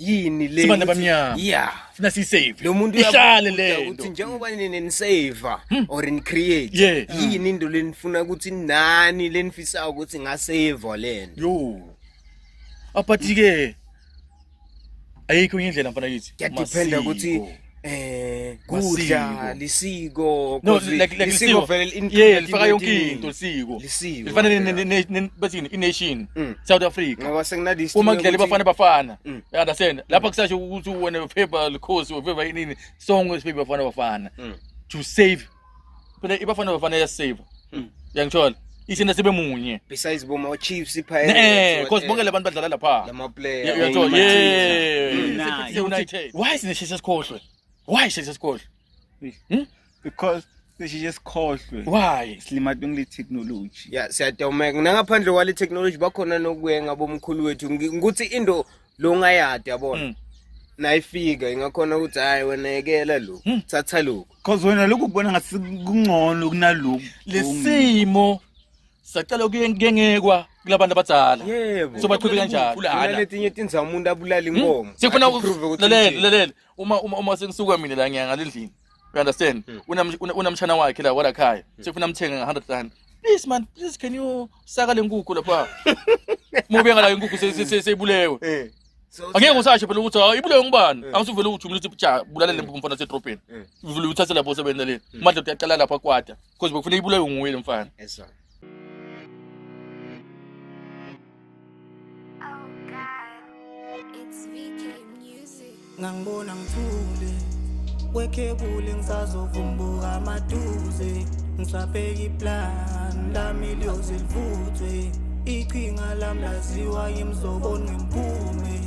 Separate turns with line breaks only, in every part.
yini le
Sibanda bamnyama.
yeah
Funa si save.
lo muntu
ihlale lento.
ukuthi njengoba nini save or ni create
Yeah.
yini into lenifuna ukuthi nani lenifisa ukuthi ngasave lento
Yo. Apathi ke ayikho indlela mfana yithi.
kuyadependa ukuthi kudla lisiko
No,
cause
like
lisiko vele
yeah, lifaka yonke into lisiko.
lisiko
Lifana bathini i-nation South Africa.
ngoba sekunadi
Uma kudlala bafana. You understand? Lapha kusasho ukuthi wena favor likhosi favor inini song favor bafana. To save. Phela ibafana ya save. Yangithola. Isina sibe munye.
besides boma Chiefs Pirates
Cause bonke labantu badlala lapha.
lama player
Uyathola. Yeah. United. Why is this sikhohlwe? Why is this sikhohlwe?
Because she just calls
Why?
slimadungile technology.
yeah siyadawumeka nangaphandle kwale technology bakhona nokuyenga bomkhulu wethu ngikuthi into lo ngayadi yabona nayifika ingakhona ukuthi hayi wena yekela lo thatha lokho
Because wena lokhu kubona ngathi kungcono kunalokhu.
Lesimo sacala kuyengekwa kulabantu abadala.
yebo
So baqhubeka kanjalo.
kunaletinye tinza umuntu abulala inkomo
Sifuna
Ati-prove ukuthi
lalela uma sengisuka mina la ngiyanga lendlini. You understand? Unamtshana wakhe la wala khaya. Sifuna amthenga nga100 Please man, please can you saka lenkukhu lapha? Mobenga la inkukhu seyibulewe. Angeke usashe phela ukuthi hayi ibulewe ngubani? Angisuvele uthi umuntu uthi bulala lempu mfana sedropeni. Uvule uthathe lapho sebenza le. Manje uyaqala lapha kwada. Because bekufuna ibulewe nguwe lemfana.
yes
ngangibona ngithule kwekhebule ngisazovumbuka amaduze ngisabheka iplan lami liyoze livuthwe iqhinga lami laziwa imzobona ngemphume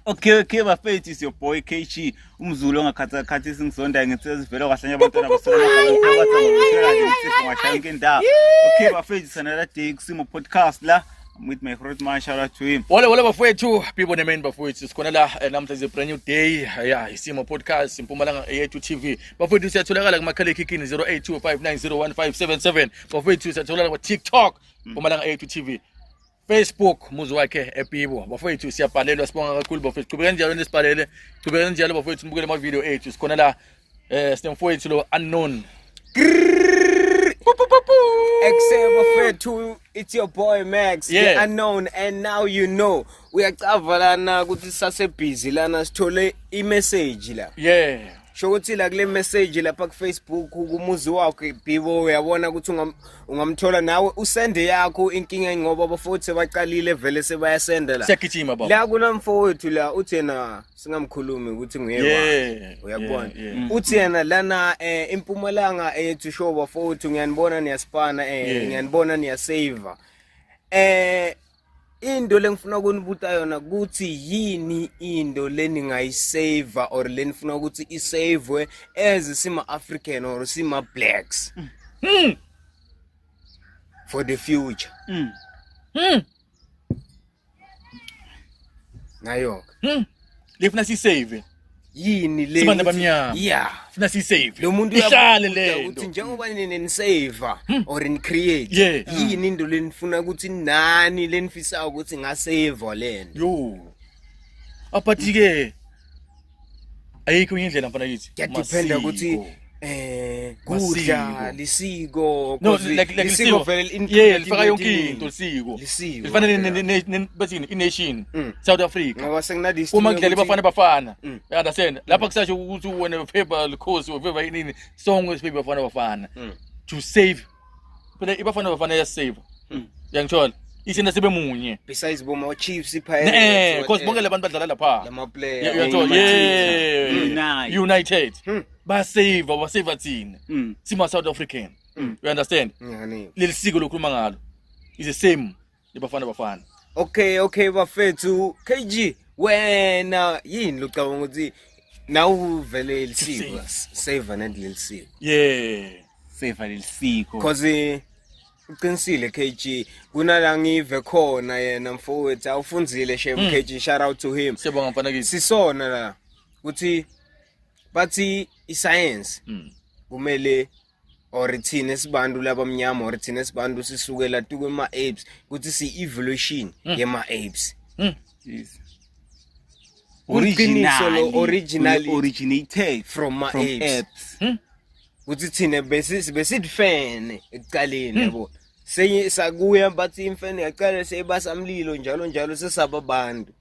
Okay bafethu is your boy KG umzulu ongakhathakhathi singisonda ngitsezivela kahlanye abantwana basona Okay bafethu sanala day kusimo podcast la I'm with my friend man shout out to him.
Wala bafowethu people name bafowethu sikhona la namhla is a brand new day yeah isimo podcast impumalanga yethu TV bafowethu siyatholakala kumakhala ekhikhini 0825901577 bafowethu siyatholakala ku TikTok impumalanga yethu TV Facebook muzi wakhe ePibo bafowethu siyabhalelwa sibonga kakhulu bafowethu qhubeka njalo nesibhalele qhubeka njalo bafowethu sibukele ama video ethu sikhona la sinemfowethu lo unknown
except bafethu it's your boy Max
Yeah.
the unknown and now you know uyacavalana ukuthi sase busy lana sithole i-message la
yeah
shokuthi la kule message lapha ku Facebook kumuzi wakho Bibo uyabona ukuthi ungamthola nawe usende yakho inkinga ngoba bafowethu sebaqalile vele sebayasenda la
siyagijima baba
la kunamfowethu la uthi yena singamkhulumi ukuthi nguye
yeah
uyabona uthi yena lana impumalanga ethu show bafowethu ngiyanibona niyaspana ngiyanibona niyasave into lengifuna ukunibuta yona ukuthi yini into leningayisave or lenifuna ukuthi isave as sima African or sima blacks for the future nayo
lifuna si save
yini le
Sibanda bamnyama.
yeah
funa si save
lo muntu
ihlale
uyabuza
lento
ukuthi njengoba nini save or ni create
Yeah.
yini into lenifuna ukuthi nani lenifisa ukuthi ngasave lento
yo apathi ke ayikho indlela mfana yithi
kuyadependa ukuthi kudla
Masiko.
lisiko
no
cause
like
lisiko vele
yeah lifaka yonke into lisiko
lisiko
lifana bathini i-nation South Africa
ngoba sekunadi
uma kudlala bafana you understand lapha kusasho ukuthi wena favor likhosi favor inini song favor bafana to save phela ibafana ya save yangithola isina sibe munye
besides boma Chiefs Pirates
cause bonke labantu badlala lapha
lama player
uyathola yeah United basave thina sima South African you understand
ngani
lelisiko lokhuluma ngalo is the same libafana
okay bafethu KG wena yini locabanga ukuthi nawu vele lisiko save nesiko
yeah
Save lelisiko.
cause uqinisile KG kunala ngive khona yena mfowethu awufunzile chef KG shout out to him
siyabonga mfana kithi
sisona la ukuthi bathi iscience kumele or thina esibantu labamnyama or thina esibantu sisukela tukwe ma apes ukuthi si evolution yema apes
Yes.
Kuliqiniso lo originally
originated
from apes. Kuthi thina besidifene ekuqaleni yabo. Sakuya bathi imfene yaqala seyibasamlilo njalo sesaba abantu.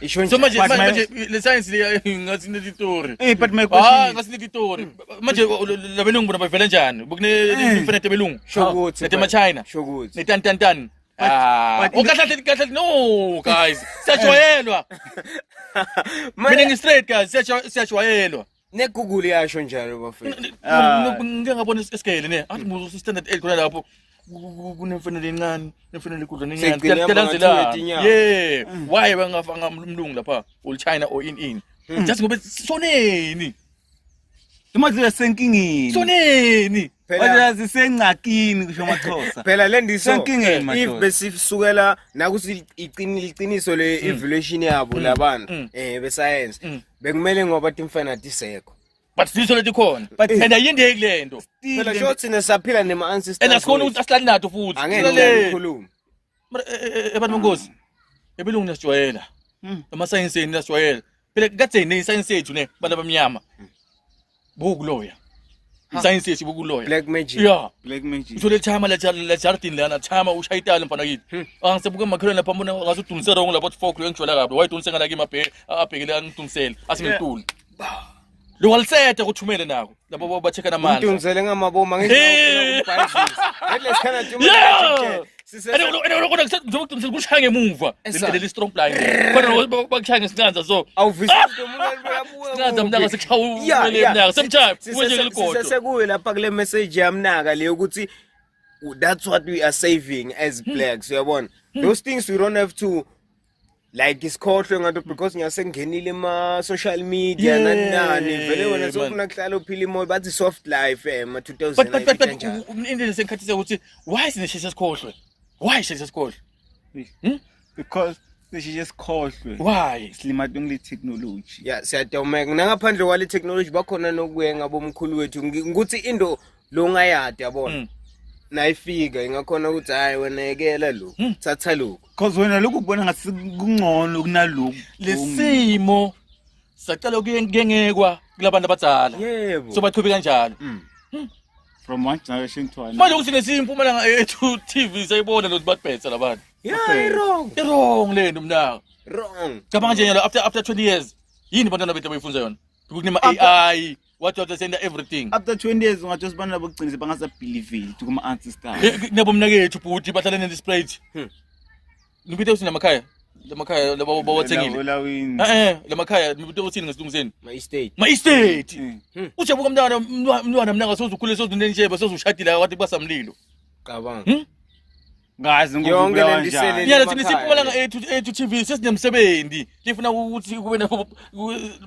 Isho
So
nje
manje le science le ngathi netitori.
But my question
Ngathi netitori. Manje labelungu bona bavela njani? Bukune infinite belungu.
Shokuthi
Netema China.
Shokuthi.
Netantantan. Okahle no guys. Siyajwayelwa. Mina ngi straight guys, siyajwayelwa.
Ne Google yasho njalo bafethu.
Ngike ngabona isikele ne. Athi muzo standard 8 khona lapho. Kunemfanele encane, nemfanele ikudla nencane. Kuyalandelana. Yeah. Why bangafanga umlungu lapha? Ol China or in. Just ngoba soneni.
imazi yasenkingini.
Soneni.
Phela zisengcakini kusho amaXhosa.
Phela lendiso
Senkingeni
if
madoda.
besisukela nakusi iqiniso le evolution yabo labantu bescience bekumele ngoba timfanati sekho.
But siso lethi khona. And ayindeki lento.
Phela shothi nesaphila nema ancestors.
And asikhona ukuthi asihlali nato futhi.
Angeke ukukhuluma.
Abantu Nkosi. Ebelungu nesijwayela. Ama science nesijwayela. Phela kade ne science yethu ne bala bamnyama. Bukuloya. Science yethu bukuloya.
Black magic.
Yeah.
Black magic.
Utho le chama la jardin lana chama ushayitala mfana kithi. Angisebuka makhelwane lapha mbona ngasudumise wrong lapho folk lo ngijwala kabi. Wayidunise ngala kimabhe abhekele angidungisela. Asingituli. Lo walisethe kuthumele nako. Labo bacheck namandla.
Udunisele ngamabomu ngeke lesikhala
Yeah. Ngizokudunisela kushaya ngemuva. Le strong blind. Khona bakushaya ngesincanza so.
awuvisisi umuntu uyabuka.
Sincanza mntaka sekuchawule mntaka. Sometimes kwenye ligodo.
Sesekuwe lapha kule message yamnaka le ukuthi that's what we are saving as blacks uyabona. Those things we don't have to like isikhohlwe ngato because ngiyasengenile ma social media nani vele wena sokufuna kuhlala uphila imoya bathi soft life ma 2000
But indlela senkhathisa ukuthi why sineshisa sikhohlwe? Why shisa sikhohlwe?
Because this is just khohlwe.
Why?
Silimato ngile technology.
yeah siyadumeka nangaphandle kwale technology bakhona nokuyenga bomkhulu wethu ngikuthi into lo ngayadi yabona nayifika ingakhona ukuthi hayi wena yekela lo thatha lokho
Because wena lokhu kubona ngathi kungcono kunalokhu.
Lesimo sacala kuyengekwa kulabantu abadala.
yebo
So baqhubeka kanjalo.
From one generation to another.
Manje ukuthi nesimpumalanga ethu TV sayibona lo batbhetsa labantu.
yeah wrong
Wrong lento mnaka.
wrong
Cabanga nje nyalo after 20 years yini bantwana bethu abayifunza yona? Kunema AI what send everything.
After 20 years ungathi usibana bokucinisa bangasabelieve to kuma ancestors.
Nabo mnakethu futhi bahlala ne spread. Ngibithe usina makhaya. Lamakhaya labo bawathengile.
Lawini.
Lamakhaya ngibithe usini ngesilungiseni.
my estate
Ma estate. Ujabuka umntwana mnaka sozukhule sozunenjeba sozushadile akade basamlilo.
cabanga
Ngazi
Yonke
ngokubulawa
lento
njani.
isele-
Yala thina siphumalanga ethu TV sesinemsebenzi. Lifuna ukuthi kube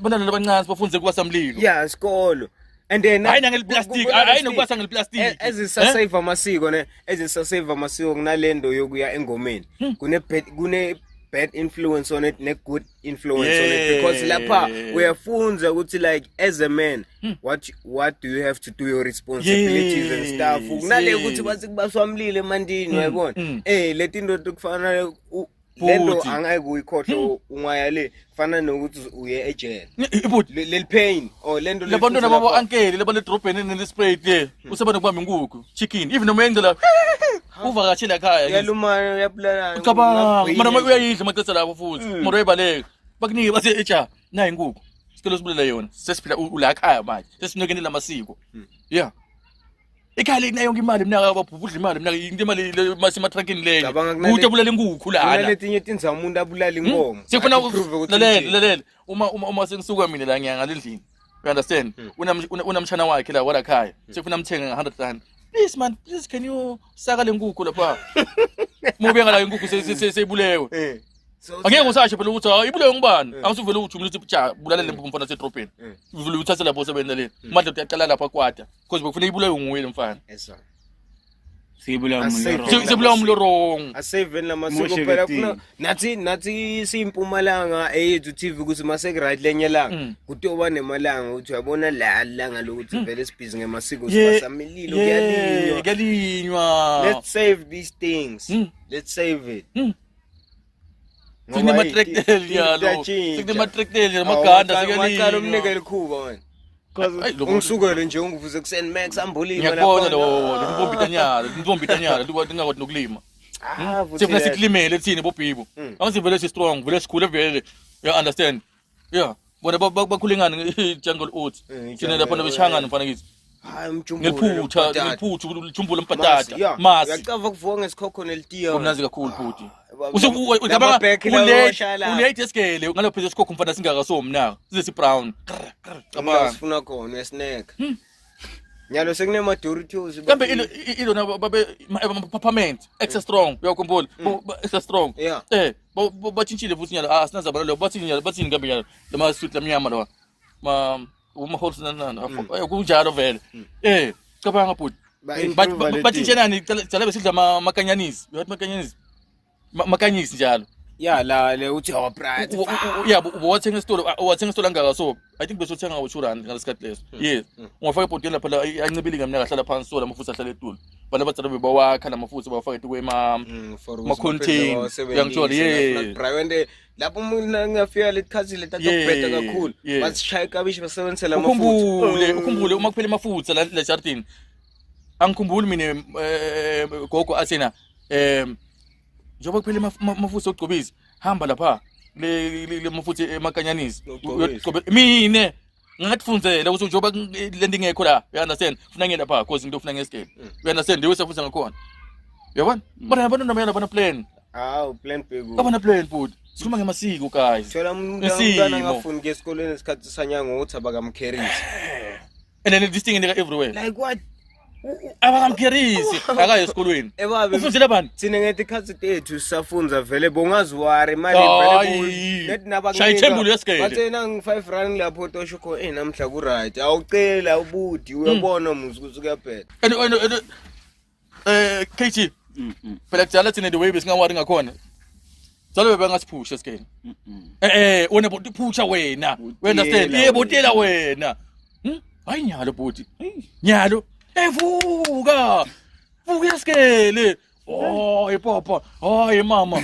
bantwana labancane bafunze kubasamlilo.
yeah isikolo and then
Hayi nangeplastic, hayi nokubasa ngeleplastic.
ezisasave amasiko ne ezisasave amasiko kunalendo yokuya engomeni kune bad influence on it ne good influence on it because lapha uyafunza ukuthi like as a man what do you have to do your responsibilities and stuff kunale ukuthi bathi kubaswamlile emandini uyabona letinto tukufana lento angeke uyikhohle ungayale fana nokuthi uye ejele lel pain or lento
Labantwana babo uncle labo le drobheni ne spray le usebona kubamba inkukhu chicken even noma yengcela uvakashela ekhaya
yaluma yapulana
cabanga mana uyayidla amacesa lapho futhi moro ebaleka bakunike bathi echa nayi inkukhu sicela sibulela yona sesiphila ula ekhaya manje sesinokene lamasiko yeah ekhaya lena yonke imali mina ababhubudla imali mina into imali masima truckini leyo ukuthi abulala inkukhu lana
letinye tinza umuntu abulala inkomo
sifuna lalela uma sengisuka mina la ngiyangale endlini you understand unamtshana wakhe la wala ekhaya sifuna amthenga nga100 please man please can you saka lenkukhu lapha mubeka la inkukhu seyibulewe angeke ngusashe phela ukuthi hayi ibulewe ngubani angisuvele ukuthi umuntu uthi bulala lempu mfana sedropeni uvule uthathe lapho sebendeleni manje uyaqala lapha kwada because bekufuna ibulewe nguwe lemfana
Sibulawa
sibulawa umlo wrong
asave lamasiko phela kuna nathi simpumalanga eyethu TV ukuthi maseke right lenye langa kutoba nemalanga uthi uyabona la langa lokuthi vele sibhizi ngemasiko sibasamililo
kuyalinywa
let's save these things let's save it
Sikunema-tractel yalo. Sikunema-tractel namaganda
Maqala umnikele ikhuba wena. Ungisukele nje ungivuze kuseni Max ambulima
ngiyakubona lo ntombitanyana tingakwati nokulima sifuna sikulimele thini bobhibo angisivele si-strong vele sikhule vele you understand yeah bona bakhule ngani i-jungle oats thina lapha nabeshangana mfana kithi ngeliphutha ulijumbula mpatata masi
uyacava kuvuka ngesikhokho nelitiya
kumnanzi kakhulu futhi ulate esigele ngalo phezulu esikhokho mfana singakasomnaka size si-brown
sifuna khona esnack nyalo sekunema-Doritos
kambe ilona babe peppermint extra strong uyakhumbula extra strong batshintshile futhi nyalo sinazabana leyo bathini kambe nyalo lama-sweet lamnyama lawa uma-holsinanana kunjalo vele cabanga bhuti batshintshenani jala besidla amakanyanisi uyathi makanyanisi makanyisi njalo
ya la le uthi bright
yeah wathenga esitolo angaka so I think besothenga ngo-2 ngalesikhathi leso yes ungafaka ibhotela lapha ancibili ngamnyaka ahlala phansi so lamafutha ahlala etulo bana batsala bebawakha lamafutha bawafaka etukwe ma-contain uyangithola
yeah lapho umuntu ngafika letikhathi letatokubheda kakhulu basishaya ikabishi basebenzisa lamafutha
ukhumbule uma kuphela amafutha la jardini angikhumbuli mina gogo athena njengoba kuphela amafutha okugcobisa hamba lapha le mafutha emakanyanisi mine ngatifundzela ukuthi njengoba le nto ingekho la you understand funa ngiyela lapha cause into ufuna ngesikele you understand ndiwe safutha ngakhona uyabona bona abantwana bayala bana plan
plan big
abana plan futhi sikhuluma ngemasiko guys
thola umntwana angafuni ke esikoleni esikhathi sanyanga ukuthi abakamkherisi
and then this thing in everywhere
like what
abakamkherisi akaye esikolweni ufundile abantu
thina ngetikhathi tethu sisafunza vele bongaziwari imali vele net
nabashayithembule esikele
bathena ngi5 lapho toshoko namhla ku right awucela ubudi uyabona muzi ukuthi kuyaphela
KT phela kujala thina the way besingawari ngakhona Salo bengasiphusha esikele wena boti phusha wena we understand botela wena hayi nyalo boti nyalo vuka esikele papa hayi mama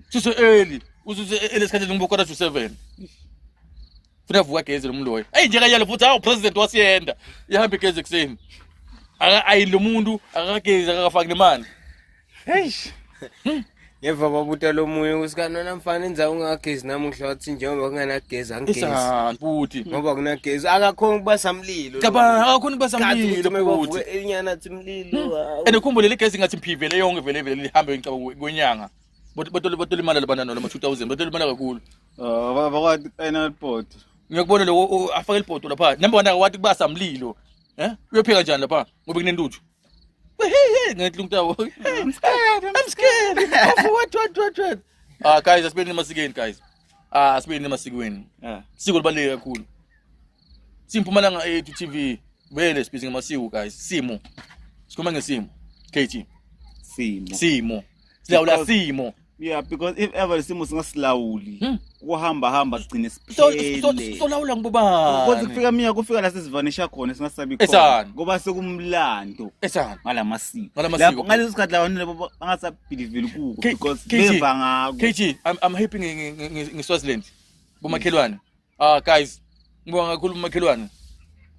sise early ususe esikhathi ngibokora 7 funa vuka geze lomloyo nje kanyalo futhi president wasiyenda ihamba igeze kuseni lo muntu akagezi akafaki nemali
Yeva babuta lo moya usikanona mfana enza ungagezi namuhla wathi njengoba kunganagezi angigezi
futhi
ngoba kunagezi akakhona ukubasa umlilo
akakhona ukubasa umlilo
futhi elinyana athi umlilo
ukhumbule le gezi ngathi mphivele yonke vele lihambe ngicaba kwenyanga botole imali labantwana lama 2000 botole imali kakhulu
bakwathi final pot
ngiyakubona lo afaka ilibhodo lapha number 1 wathi kubasa umlilo uyopheka njani lapha ngoba kunentuju ngathi ngitawo I'm scared what guys asibeni emasikweni guys asibeni emasikweni siko libaleke kakhulu simpumalanga ethu TV vele sibhizi ngamasiko guys simo sikhuluma ngesimo KT simo silawula simo
yeah because if ever simo singasilawuli kuhamba sigcine siphele
solawula ngibobani
kodwa kufika mina kufika la sesivanisha khona singasabi khona ngoba sekumlando ngalamasiko lapho ngalesi sikhathi labantu labo bangasabelieve kuko because beva ngako
KT I'm happy ngeSwaziland bomakhelwane guys ngibonga kakhulu bomakhelwane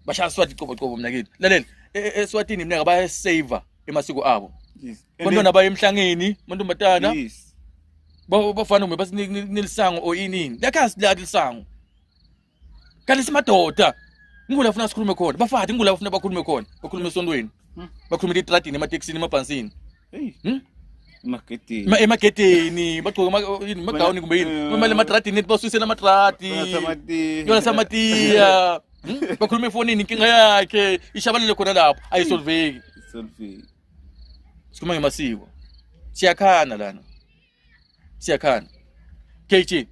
bashaya Swati qobo mina kithi lalela eSwatini mina bayasave emasiko abo bantwana baye emhlangeni mantombazana bafana uma basinilisango o inini lakhazi la lisango kanti simadoda ngula ufuna sikhulume khona bafati ngula ufuna bakhulume khona bakhulume esontweni bakhulume etradini emateksini emabhansini emagedeni bagcoka magawuni kumbe yini imali ematradini basusela amatradi yona samatiya bakhulume efonini inkinga yakhe ishabalele khona lapho ayisolveki sikhuluma ngemasiko siyakhana lana siyakhana KT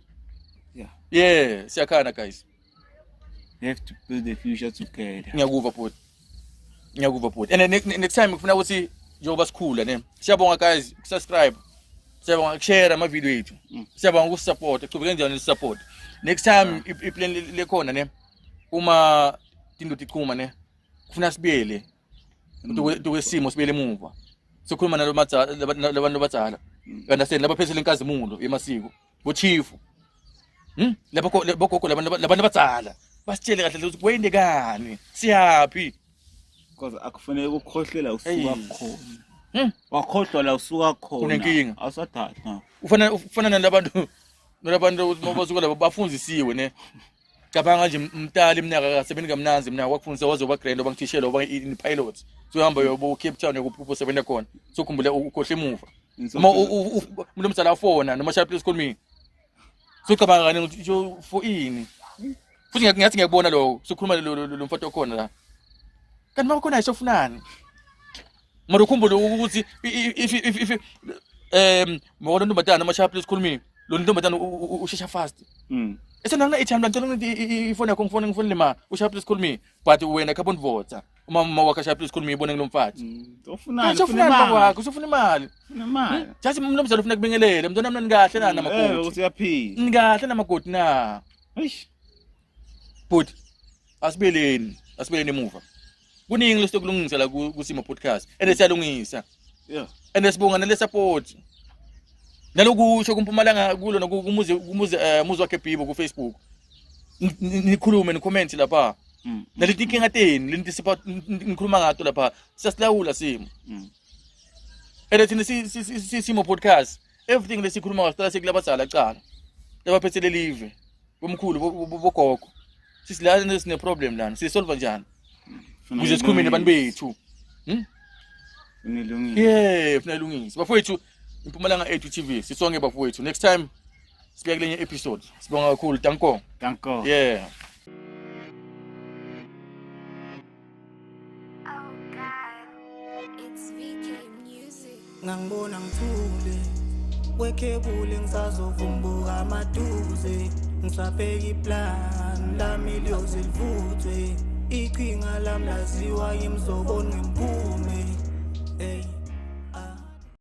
yeah siyakhana guys
you have to build the future together
ngiyakuva bhuti and next time ngifuna ukuthi njengoba sikhula ne siyabonga guys subscribe siyabonga share ama video ethu siyabonga ukusupport echubeke njani support next time iplan lekhona ne uma tinto tichuma ne kufuna sibiyele kwesimo sibiyele emuva sokhuluma nalo labantu abadala understand laba phezulu inkazimulo emasiko bochief labogogo labantu abadzala basitshele kahle ukuthi kwendekani siyaphi
because akufanele ukukhohlela usuka khona wakhohlwa la usuka khona
kunenkinga
awusadatha
ufana nalabantu mabasuka labo bafundzisiwe ne cabanga nje umntali iminyaka kasebenzi kamnanzi mina wakufundisa wazoba grand oba ngithishela oba in pilot so uhamba yobo Cape Town yokuphupho sebenza khona so khumbula ukhohle emuva uma umuntu omdala afona noma shaya please call me so cabanga ngani ukuthi for ini futhi ngiyathi ngiyabona lo sokhuluma lo mfowethu okhona la kanti makukhona ayisofunani mara ukhumbule ukuthi if mawona ntombatana noma shaya please call me lo ntombatana ushesha fast esenanga ithamba ngicela ukuthi ifone yakho ngifone ma ushaya please call me but wena carbon voter uma wakha shaya please call me ibone kulomfathi
ufunani
kwakho usufuna imali jathi umuntu omdala ufuna kubingelele mntwana mnani kahle na namagodi
uyaphila
ngahle namagodi na but asibeleni emuva kuningi lesokulungisa la kusimo podcast and siyalungisa and sibonga nale support nalokusho kuMpumalanga kulo nokumuzi wakhe Bibo ku Facebook nikhulume ni-comment lapha naleti inkinga teni lenti ngikhuluma ngato lapha siyasilawula simo and thina simo podcast everything lesikhuluma ngasiqala sekulabazala cala labaphethele live bomkhulu bogogo sisilana sine problem lana sisolve njani ukuze sikhulume nabantu bethu funa ilungisa bafowethu Impumalanga A2 TV sisonke bafowethu next time sibeka kulenye episode sibonga kakhulu danko yeah
ngangibona ngithule wekhebule ngisazovumbuka amaduze ngisabheka iplan lami liyoze livuthwe iqhinga lami laziwa yimzobona ngempula